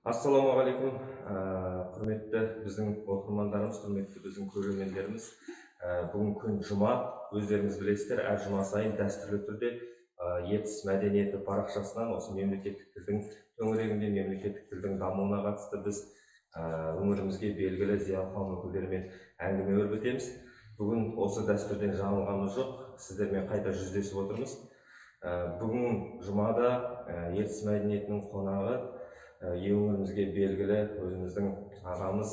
Ассалаумағалейкум, құрметті біздің оқырмандарымыз, құрметті біздің көрермендеріміз. Бүгін күн жұма, өздеріңіз білесіздер, әр жұма сайын дәстүрлі түрде ертіс мәдениеті парақшасынан осы мемлекеттік тілдің төңірегінде мемлекеттік тілдің дамуына қатысты біз өңірімізге белгілі зиялы қауым өкілдерімен әңгіме өрбітеміз. Бүгін осы дәстүрден жаңылғанымыз жоқ, сіздермен қайта жүздесіп отырмыз. Бүгін жұмада ертіс мәдениетінің қонағы өңірімізге белгілі өзіміздің ағамыз,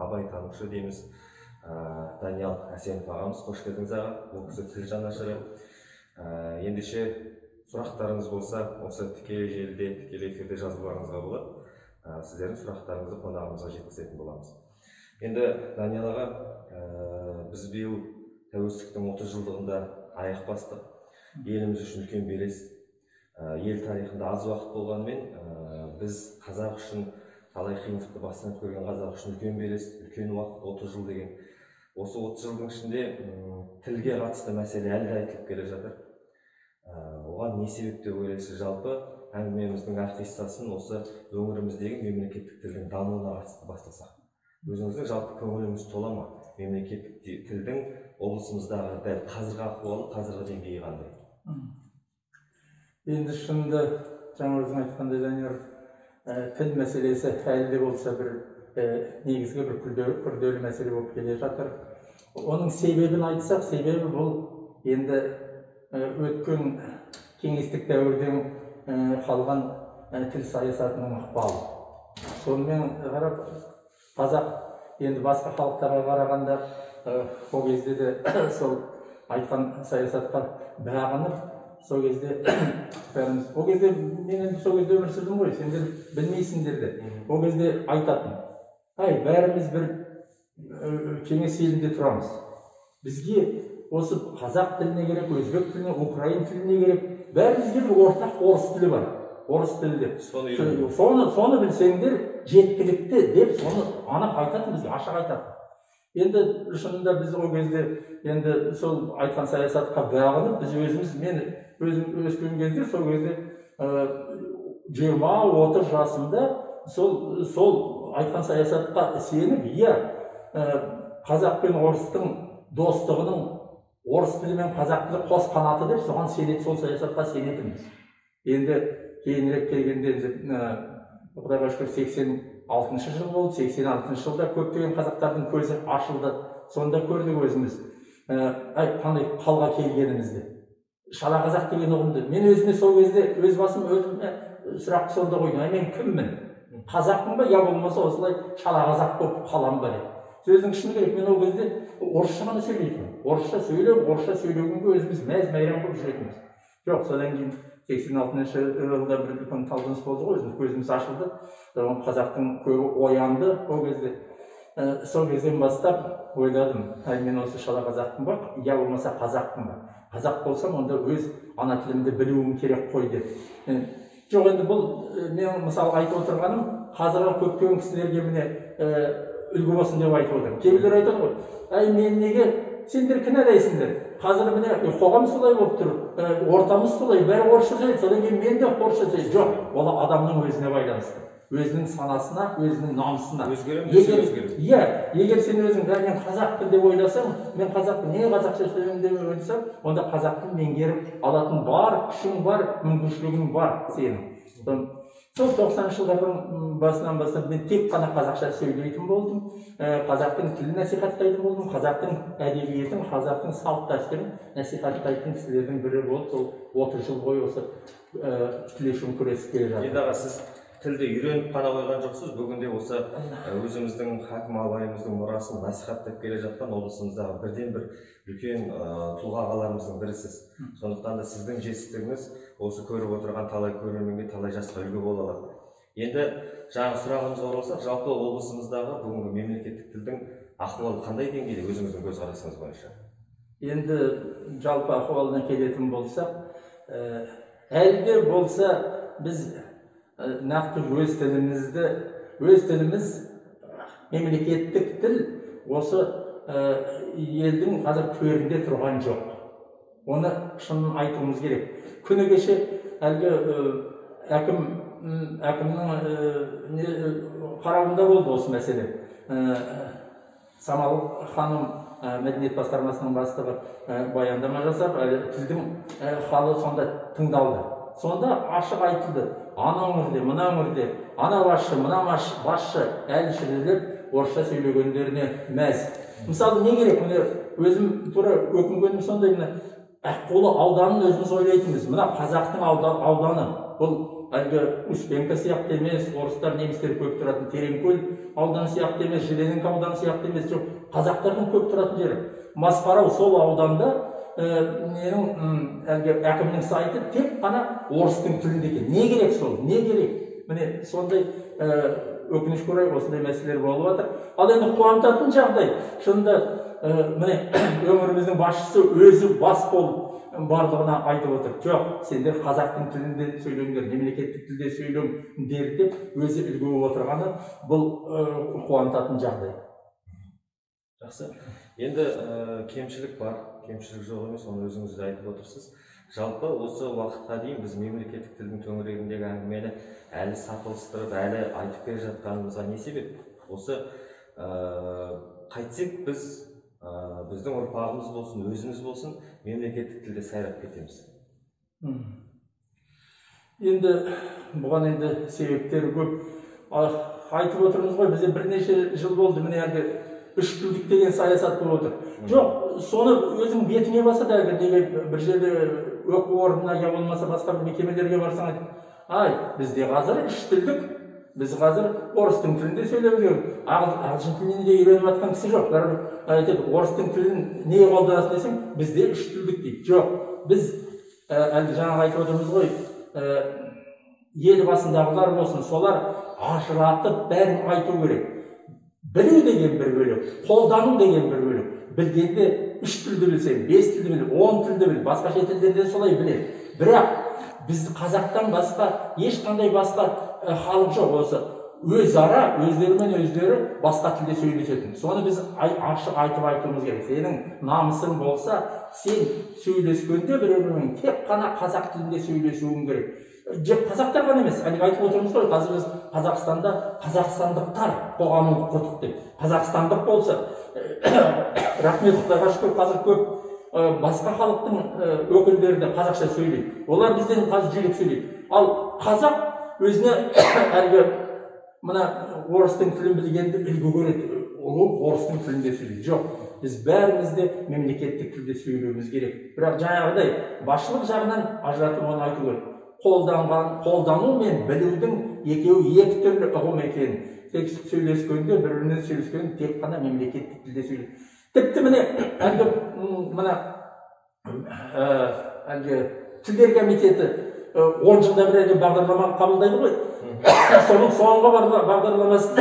абай танушы дейміз, Даниял Әсенов ағамыз. Қош келдіңіз аға, бұл кісі тіл жанашыры. Ендеше сұрақтарыңыз болса, осы тікелей желіде, тікелей эфирде жазуларыңызға болады. Сіздердің сұрақтарыңызды қонағымызға жеткізетін боламыз. Енді Даниял аға, біз биыл тәуелсіздіктің 30 жылдығында аяқ бастық. Еліміз үшін үлкен белес. Ел тарихында аз уақыт болғанмен, біз қазақ үшін талай қиындықты бастан көрген қазақ үшін үлкен белес, үлкен уақыт, 30 жыл деген. Осы 30 жылдың ішінде тілге қатысты мәселе әлі айтылып келе жатыр. Оған не себеп деп ойлайсыз? Жалпы әңгімеміздің ақ-қиссасын осы өңіріміздегі мемлекеттік тілдің дамуына қатысты бастасақ. Өзіңіздің жалпы көңіліңіз тола ма? Мемлекеттік тілдің облысымыздағы дәл қазіргі ахуалы, қазіргі деңгейі қандай? Енді шынында жаңа өзің айтқандай, Данияр, тіл мәселесі әлі де болса бір негізгі бір күрделі мәселе болып келе жатыр. Оның себебін айтсақ, себебі бұл енді өткен кеңестік дәуірден қалған тіл саясатының ықпалы. Сонымен қарап, қазақ енді басқа халықтарға қарағанда ол кезде де сол айтқан саясатқа бағынып, сол кезде бәріміз, ол кезде мен енді сол кезде өмір сүрдім ғой, сендер білмейсіңдер де. Ол кезде айтатын, бәріміз бір кеңес елінде тұрамыз. Бізге осы қазақ тіліне керек, өзбек тіліне, украин тіліне керек, бәрімізге бір ортақ орыс тілі бар. Орыс тілі. Соны білсеңдер жеткілікті деп соны анық айтатын, бізге ашық айтатын. Енді шынында біз ол кезде енді сол айтқан саясатқа бағынып, біз өзіміз, мен өзім өскен кезде сол кезде 20-30 жасымда сол айтқан саясатқа сеніп, қазақ пен орыстың достығының, орыс тілі мен қазақ тілі қос қанаты деп соған сенеді, сол саясатқа сенетінбіз. Енді кейінірек келгенде Құдайға шүкір 86 жыл болды, 86 жылда көптеген қазақтардың көзі ашылды. Сонда көрдік өзіміз қандай қалға келгенімізді. Шала қазақ деген ұғымды. Мен өзіме сол кезде өз басым сұрақты сонда қойдым. Мен кіммін? Қазақпын ба, я болмаса осылай шала қазақ болып қалам ба деп. Сөздің шыны керек, мен ол кезде орысша ғана сөйлейтінмін. Орысша сөйлегенге өзіміз мәз-мәйрам болып жүретінбіз. Жоқ, содан кейін 86 жылда бір үлкен талпыныс болды ғой, көзіміз ашылды. Қазақтың көбі оянды ол кезде. Сол кезден бастап ойладым, мен осы шала қазақпын ба, я болмаса қазақпын ба. Қазақ болсам, онда өз ана тілімді білуім керек қой деп. Жоқ, енді бұл мен мысалы айтып отырғаным, қазіргі көптеген кісілерге міне үлгі болсын деп айтып отырмын. Кейбіреулер айтады ғой, мен неге сендер кінәлайсыңдар? Қазір міне қоғам солай болып тұр, ортамыз солай, бәрі орысша сөйлейді, содан кейін мен де орысша сөйлеймін. Жоқ, ол адамның өзіне байланысты. Өзінің санасына, өзінің намысына. Егер сен өзің мен қазақпын деп ойласаң, мен қазақпын, не қазақша сөйлеймін деп ойласаң, онда қазақты меңгеріп алатын бар, күшің бар, мүмкіншілігің бар сенің. Сол 90 жылдардың басынан бастап мен тек қана қазақша сөйлейтін болдым. Қазақтың тілін насихаттайтын болдым. Қазақтың әдебиетін, қазақтың салт дәстүрін насихаттайтын кісілердің бірі болып, сол 30 жыл бойы осы тілешім күресіп келе жатыр. Енді аға, сіз тілді үйреніп қана қойған жоқсыз, бүгінде осы өзіміздің хакім абайымыздың мұрасын насихаттап келе жатқан облысымыздағы бірден бір үлкен тұлға ағаларымыздың бірісіз. Сондықтан да сіздің жетістігіңіз осы көріп отырған талай көрерменге, талай жасқа үлгі бола алады. Енді жаңа сұрағымызға оралсақ, жалпы облысымыздағы бүгінгі мемлекеттік тілдің ахуалы қандай деңгейде өзіңіздің көзқарасыңыз бойынша? Енді жалпы ахуалына келетін болсақ, әлі де болса біз нақты өз тіліміз мемлекеттік тіл осы елдің қазір төрінде тұрған жоқ. Оны шынын айтуымыз керек. Күні кеше әлгі әкімнің қарауында болды осы мәселе. Самал ханым мәдениет басқармасының бастығы баяндама жасап, тілдің халы сонда тыңдалды. Сонда ашық айтылды. Ана өңірде, мына өңірде, ана басшы, мына басшы, әлішілер орысша сөйлегендеріне мәз. Мысалы, не керек? Міне өзім тура өкінгенім сондай, мына Аққулы ауданын өзіміз ойлайтынбыз. Мына қазақтың ауданы. Бұл әлгі Успенка сияқты емес, орыстар, немістер көп тұратын Тереңкөл ауданы сияқты емес, Желенинка ауданы сияқты емес, жоқ, қазақтардың көп тұратын жері. Масқарау сол ауданда әлгі әкімнің сайты тек қана орыстың тілінде екен. Не керек сол? Не керек? Міне сондай өкінішке орай осындай мәселелер болып жатыр. Ал енді қуантатын жағдай, шынында міне өңіріміздің басшысы өзі бас болып барлығына айтып отыр. Жоқ, сендер қазақтың тілінде сөйлеңдер, мемлекеттік тілде сөйлеңдер деп өзі үлгі болып отырғаны бұл қуантатын жағдай. Жақсы. Енді кемшілік бар, кемшілік жоқ емес, оны өзіңіз де айтып отырсыз. Жалпы осы уақытқа дейін біз мемлекеттік тілдің төңірегіндегі әңгімені әлі сапылыстырып, әлі айтып келе жатқанымызға не себеп? Осы қайтсек біз біздің ұрпағымыз болсын, өзіміз болсын, мемлекеттік тілде сайрап кетеміз. Енді бұған енді себептері көп. Айтып отырмыз ғой, бізде бірнеше жыл болды, міне әлгі үш тілдік деген саясат болып отыр. Жоқ, соны өзің бетіңе баса да бір жерде оқу орнына я болмаса басқа бір мекемелерге барсаң айтып, ай, бізде қазір үш тілдік, біз қазір орыстың тілінде сөйлеп жүрміз. Ағылшын тілін де үйреніп жатқан кісі жоқ. Бәрібір айтады, орыстың тілін не қолданасың десең, бізде үш тілдік дейді. Жоқ, біз әлгі жаңағы айтып отырмыз ғой, ел басындағылар болсын, солар ажыратып бәрін айту керек. Білу деген бір бөлек, қолдану деген бір бөлек. Білгенде үш тілді білсең, бес тілді біл, 10 тілді біл, басқа шет тілдерден солай біледі. Бірақ біз қазақтан басқа ешқандай басқа халық жоқ. Осы өзара, өздерімен өздері басқа тілде сөйлесетін. Соны біз ашық айтып айтуымыз керек. Сенің намысың болса, сен сөйлескенде біреумен тек қана қазақ тілінде сөйлесуің керек. Қазақтар ғана емес, айтып отырмыз ғой, қазір біз Қазақстанда қазақстандықтар қоғамын құрдық деп. Қазақстандық болса, рахмет Құдайға шүкір, қазір көп басқа халықтың өкілдері де қазақша сөйлейді. Олар бізден қазір жүйрік сөйлейді. Ал қазақ өзіне әлгі мына орыстың тілін білгенді үлгі көреді. Ол орыстың тілінде сөйлейді. Жоқ, біз бәріміз де мемлекеттік тілде сөйлеуіміз керек. Бірақ жаңағыдай басшылық жағынан ажыратып оны айту керек. Қолдану мен білудің екеуі екі түрлі ұғым екенін. Тек сөйлескенде, бір-біріне сөйлескенде тек қана мемлекеттік тілде сөйлейді. Тіпті міне әлгі тілдер комитеті 10 жылда бір әлгі бағдарлама қабылдайды ғой. Соның соңғы бағдарламасын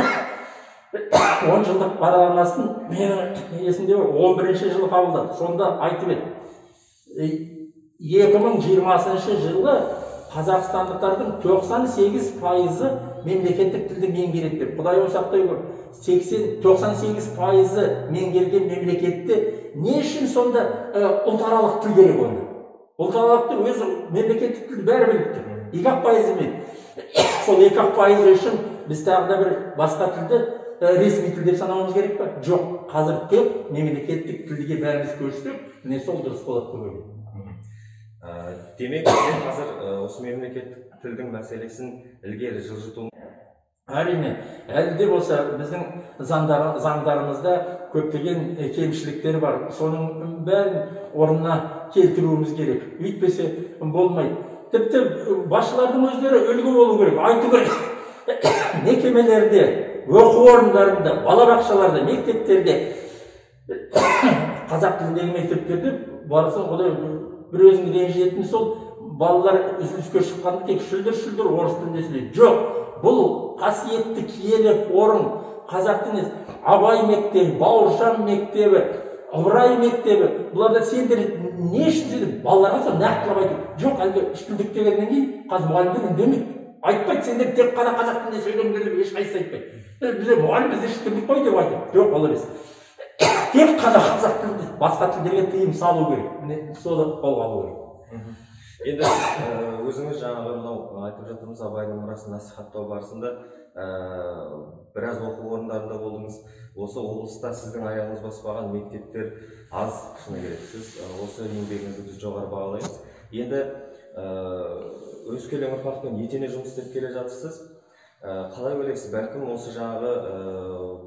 10 жылдық бағдарламасын менің есімде 11-ші жылы қабылдады. Сонда айтып еді, 2020 жылы қазақстандықтардың 98% мемлекеттік тілді меңгереді деп. Құдай сақтай көр. 98% меңгерген мемлекетте не үшін сонда ұлтаралық тіл керек онда? Ұлтаралық тіл өзі мемлекеттік тілді бәрі біліп тұр. 2% мен. Сол 2% үшін біз тағы да бір басқа тілді ресми тіл деп санауымыз керек па? Жоқ. Қазір тек мемлекеттік тілге бәріміз көшсек, міне сол дұрыс болады деп ойлаймын. Демек, қазір осы мемлекеттік тілдің мәселесін ілгері жылжыту. Әрине, әлі де болса біздің заңдарымызда көптеген кемшіліктер бар. Соның бәрін орнына келтіруіміз керек. Өйтпесе болмайды. Тіпті басшылардың өздері үлгі болу керек, айту керек. Мекемелерде, оқу орындарында, балабақшаларда, мектептерде, қазақ тіліндегі мектептерде барсын, Құдай бір өзіңді ренжітетін сол балалар үзіліске шыққанда тек шүлдір орыс тілінде сөйлейді. Жоқ, бұл қасиетті киелі орын, қазақ тілінде Абай мектебі, Бауыржан мектебі, Ыбырай мектебі, бұларда сендер не үшін сөйлейді? Балаларға сол нақтылап айту. Жоқ, әлгі үштілдік дегеннен кейін қазір мұғалімдер үндемейді. Айтпайды, сендер тек қана қазақ тілінде сөйлеңдер деп ешқайсысы айтпайды. Бізде мұғалім бізде үштілдік қой деп айтады. Жоқ, ол емес. Тек қана қазақ тілінде, басқа тілдерге тыйым салу керек. Міне соны қолға алу керек. Енді өзіңіз жаңағы мынау айтып жатырмыз, Абайдың мұрасын насихаттау барысында біраз оқу орындарында болдыңыз. Осы облыста сіздің аяғыңыз баспаған мектептер аз, шыны керек. Сіз осы еңбегіңізді біз жоғары бағалаймыз. Енді өскелең ұрпақпен етене жұмыс істеп келе жатырсыз. Қалай ойлайсыз, бәлкім осы жаңағы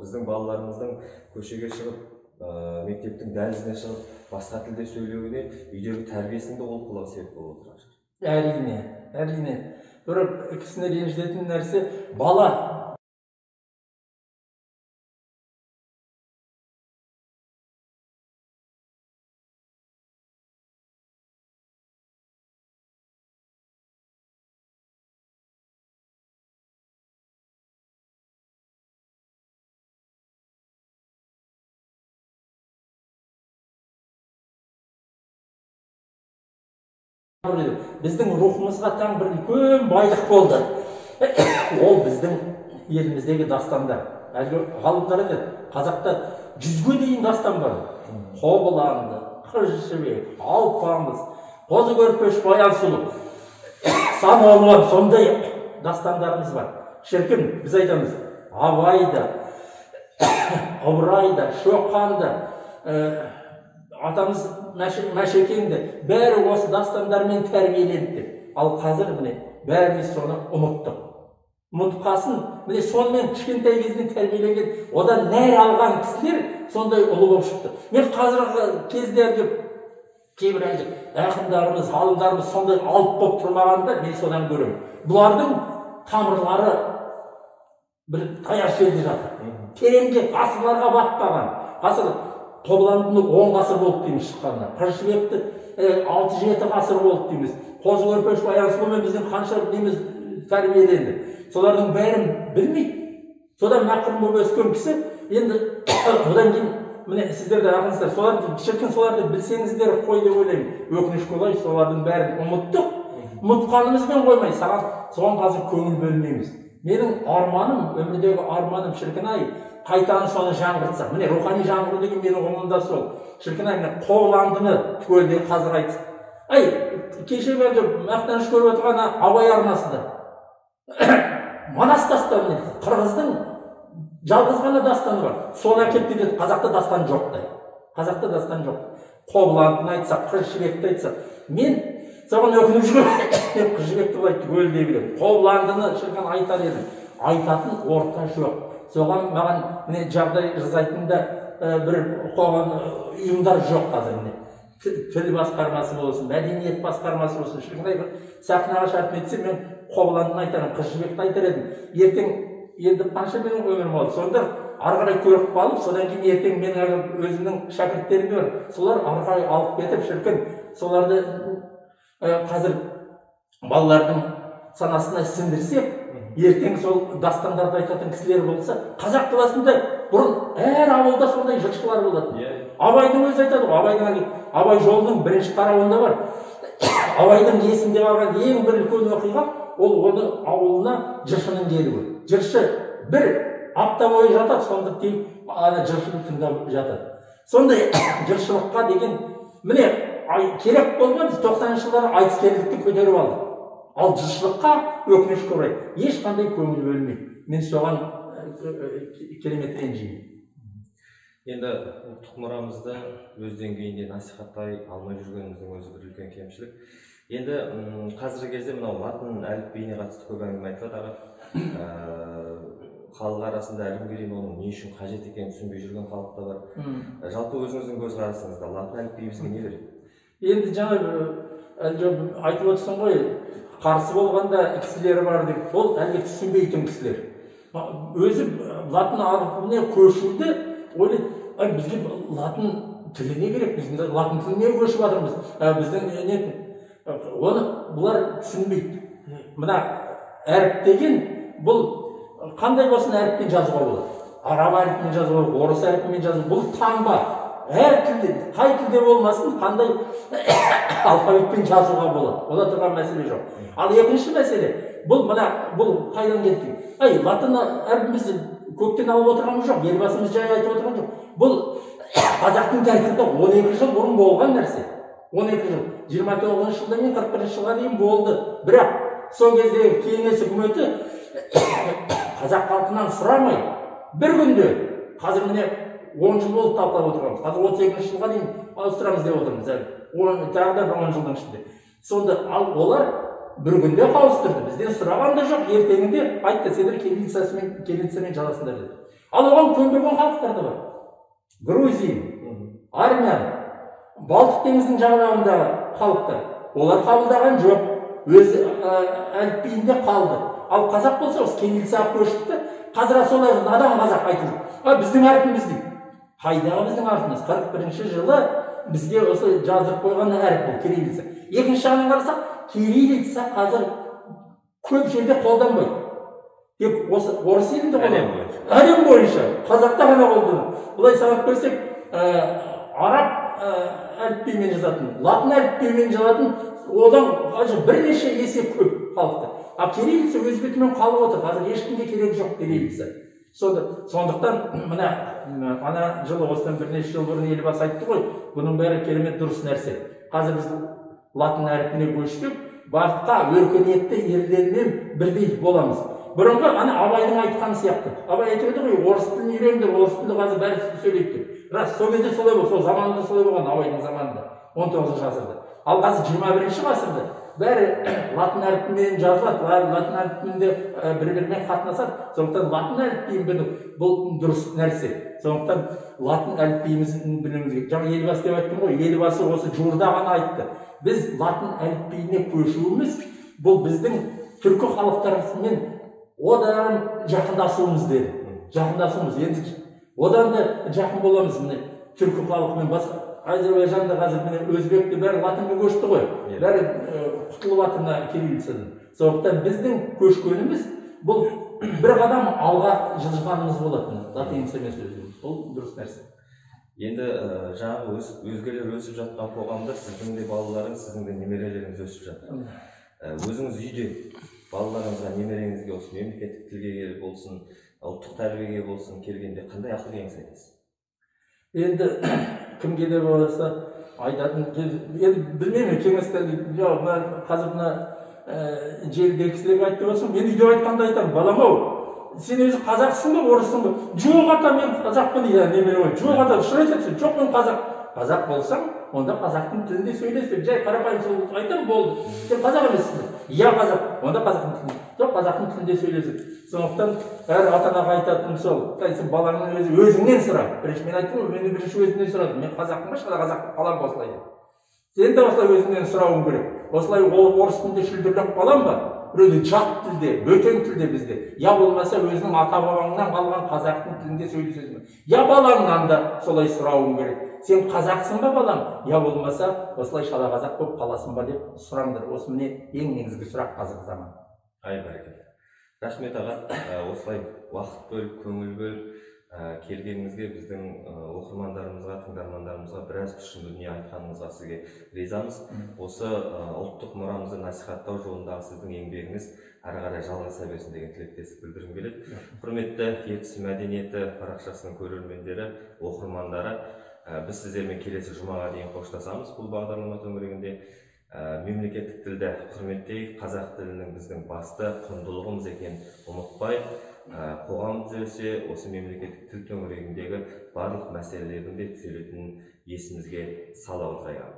біздің балаларымыздың көшеге шығып, мектептің дәлізіне шығып, басқа тілде сөйлеуіне үйдегі тәрбиесінің де олқылығы себеп болып отырған шығар. Әрине. Бір кісіні ренжітетін нәрсе, бала біздің рухымызға тән бір үлкен байлық болды. Ол біздің еліміздегі дастандар. Әлгі ғалымдар айтады, қазақта 100-ге дейін дастан бар. Қобыланды, Қыз жібек, Алпамыс, Қозы көрпеш, Баян сұлу, сан алуан сондай дастандарымыз бар. Шіркін, біз айтамыз, Абайды, Ыбырайды, Шоқанды, атамыз Мәшекеңді, бәрі осы дастандармен тәрбиеленді. Ал қазір міне бәріміз соны ұмыттық. Ұмытқасын, міне сонымен кішкентай кезінен тәрбиеленген, одан нәр алған кісілер сондай ұлы болып шықты. Мен қазіргі кезде кейбір ақындарымыз, ғалымдарымыз сондай алып болып тұрмағанда мен содан көремін. Бұлардың тамырлары бір таяқ жерде жатыр. Тереңге ғасырларға батпаған. Ғасыр Қобыландыны 10 ғасыр болды дейміз шыққанда. Қыз жібекті 6-7 ғасыр болды дейміз. Қозы көрпеш, Баян сұлумен біздің қанша дейміз тәрбиеленді. Солардың бәрін білмейді. Содан мақұрым болып өскен кісі, енді одан кейін міне сіздер де ағыңыздар, соларды білсеңіздер қой деп ойлаймын. Өкінішке орай солардың бәрін ұмыттық. Ұмытқанымызбен қоймай, соған қазір көңіл бөлмейміз. Менің арманым, өмірдегі арманым, шіркін-ай, қайтаны соны жаңғыртса. Міне рухани жаңғыру деген менің ұғымымда сол. Шіркін-ай, міне Қобыландыны түгелдей қазір айтсын. Ай, кеше бәрде мақтаныш көріп отырған Абай арнасында. Манас дастаны, қырғыздың жалғыз ғана дастаны бар. Сол әкеп деді, қазақта дастан жоқ дейді. Қазақта дастан жоқ. Қобыландыны айтсақ, Қыз жібекті айтсақ, мен соған өкініп жүрмін. Қыз жібекті былай түгелдей білемін. Қобыландыны шіркін айтар едім. Айтатын орта жоқ. Соған маған міне жағдай жасайтында бір қоғам ұйымдар жоқ қазір міне. Тіл басқармасы болсын, мәдениет басқармасы болсын. Шіркін-ай, сахнаға шығып кетсем, мен Қобыландыны айтарым, Қыз жібекті айтар едім. Ертең енді қанша менің өмірім болды. Сонда ары қарай көріп қалып, содан кейін ертең менің өзімнің шәкірттерім бар. Солар ары қарай алып кетіп, шіркін, соларды қазір балалардың санасына сіңдірсек, ертең сол дастандарды айтатын кісілер болса, қазақ қаласында бұрын әр ауылда сондай жыршылар болады. Абайдың өзі айтады ғой, Абай жолының бірінші тарауында бар. Абайдың есінде қалған ең бір үлкен оқиға, ол оны ауылына жыршының келуі. Жыршы бір апта бойы жатады, сонда тек жыршыны тыңдап жатады. Сондай жыршылыққа деген, міне керек болған 90-шы жылдары айтыскерлікті көтеріп алды. Ал жыршылыққа өкінішке орай ешқандай көңіл бөлмейді. Мен соған керемет ренжимін. Енді ұлттық мұрамызды өз деңгейінде насихаттай алмай жүргеніміздің өзі бір үлкен кемшілік. Енді қазіргі кезде мынау латын әліпбиіне қатысты көп әңгіме айтылады. Халық арасында әлі күнге дейін оның не үшін қажет екенін түсінбей жүрген халық та бар. Жалпы өзіңіздің көзқарасыңызда латын әліпбиі бізге не береді? Енді жаңа айтып отырсың ғой, қарсы болғанда кісілері бар деп, ол әлгі түсінбейтін кісілер. Өзі латын әрпіне көшуді ойлайды, бізге латын тілі не керек, біз латын тіліне көшіп жатырмыз. Оны бұлар түсінбейді. Мына әріп деген, бұл қандай болсын әріппен жазуға болады. Араб әріппен жазуға болады, орыс әріппен жазуға болады. Бұл таңба. Әр тілде, қай тілде болмасын, қандай алфавитпен жазуға болады. Ода тұрған мәселе жоқ. Ал екінші мәселе, бұл қайдан кетті? Латын әрпімізді көктен алып отырғанымыз жоқ, елбасымыз жай айтып отырған жоқ. Бұл қазақтың тарихында 12 жыл бұрын болған нәрсе. 12 жыл. 29 жылдан кейін 41 жылға дейін болды. Бірақ сол кездегі кеңес үкіметі қазақ халқынан сұрамай бір күнде, қазір міне 10 жыл болды талқылап отырғанымыз. Қазір 38 жылға дейін ауыстырамыз деп отырмыз. Тағы да 10 жылдың ішінде. Сонда ал олар бір күнде ауыстырды. Бізден сұраған да жоқ. Ертеңінде айтты, сендер кириллицамен жазасыңдар деді. Ал оған көнбеген халықтар да бар. Грузия, армян, Балтық теңізінің жағалауындағы халықтар. Олар қабылдаған жоқ. Өз әліпбиінде қалды. Ал қазақ болса, осы кириллицаға көшті. Қазір солай надан қазақ айтып жүр. Біздің әрпіміз дейді. Қайдағы біздің әрпіміз? 41 жылы бізге осы жазып қойған әріп бұл кириллица. Екінші жағынан қарасақ, кириллица қазір көп жерде қолданбайды. Тек осы орыс елінде қолданбайды. Әлем бойынша. Қазақта ғана қолданады. Бұлай санап көрсек, араб әліпбимен жазатын, латын әліпбимен жазатын, одан бірнеше есе көп халықта. А кириллица өз бетімен қалып отыр. Қазір ешкімге керек жоқ кириллица. Сондықтан ана жылы осыдан бірнеше жыл бұрын елбасы айтты ғой, бұның бәрі керемет дұрыс нәрсе. Қазір біз латын әрпіне көшсек, басқа өркениетті елдермен бірдей боламыз. Бұрынғы ана Абайдың айтқаны сияқты. Абай айтып еді ғой, орыс тілін үйрендір, орыс тілді қазір бәрі сөйлейді. Рас, сол кезде солай болды, сол заманында солай болған, Абайдың заманында, 19 ғасырда. Ал қазір 21 ғасырда бәрі латын әрпімен жазылады, латын әрпінде бір-бірімен қатынасады. Сондықтан латын әліпбиін бұл дұрыс нәрсе. Сондықтан латын әліпбиімізін білуіміз керек. Жаңа елбасы деп айттым ғой, елбасы осы жуырда ғана айтты. Біз латын әліпбиіне көшуіміз бұл біздің түркі халықтарымен одан жақындасуымыз деді. Жақындасуымыз. Енді одан да жақын боламыз міне түркі халқымен. Басқа Әзербайжанда қазір міне өзбекті бәрі латынға көшті ғой. Бәрі құтылып жатыр кириллицадан. Сондықтан біздің көшкеніміз бұл бір қадам алға жылжығанымыз болатын. Латиницамен сөйлеуіміз. Ол дұрыс нәрсе. Енді жаңағы өзгелер өсіп жатқан қоғамда сіздің де балаларыңыз, сіздің де немерелеріңіз өсіп жатыр. Өзіңіз үйде балаларыңызға, немереңізге осы мемлекеттік тілге болсын, ұлттық тәрбиеге болсын келгенде қандай ақыл кеңес айтасыз? Енді кімге де болса айтатын, енді білмеймін, кеңестерге, қазір мына желідегі кісілерге айтып отырсың, мен үйде айтқанда айтамын, балам-ау, сен өзі қазақсың ба, орыссың ба? Жоқ ата, мен қазақпын дейді, немере ғой. Жоқ ата, шын айтасың, жоқ мен қазақ. Қазақ болсаң, онда қазақтың тілінде сөйлесіп, жай қарапайым сол айтамын, болды. Сен қазақ емессің бе? Иә, қазақ. Онда қазақтың тілінде. Жоқ, қазақтың тілінде сөйлесіп. Сондықтан әр ата-анаға айтатыным сол. Сен балаңның өзіңнен сұра. Бірінші мен айттым, мен бірінші өзімнен сұрадым. Мен қазақпын ба, қазақ қалам осылай деп. Сен де осылай өзіңнен сұрауың керек. Осылай орыс тілінде шүлдірлеп қалам ба? Біреуде жат тілде, бөтен тілде бізде. Я болмаса өзінің ата-бабаңнан қалған қазақтың тілінде сөйлесесің. Я балаңнан да солай сұрауың керек. Сен қазақсың ба балам? Я болмаса осылай шала қазақ болып қаласың ба деп сұраңдар. Осы міне ең негізгі сұрақ қазіргі заман. Бәрекелді. Рахмет аға, осылай уақыт бөліп, көңіл бөліп келгеніңізге, біздің оқырмандарымызға, тыңдармандарымызға біраз тұшын дүние айтқаныңызға сізге ризамыз. Осы ұлттық мұрамызды насихаттау жолындағы сіздің еңбегіңіз әрі қарай жалғаса берсін деген тілектестік білдіргім келеді. Құрметті ертіс мәдениеті парақшасының көрермендері, оқырмандары, біз сіздермен келесі жұмаға дейін қоштасамыз. Бұл бағдарлама төңірегінде мемлекеттік тілді құрметтейік, қазақ тілінің біздің басты құндылығымыз екенін ұмытпайық. Қоғам түзелсе, осы мемлекеттік тіл төңірегіндегі барлық мәселелердің де түзелетінін есімізге сала отырайық.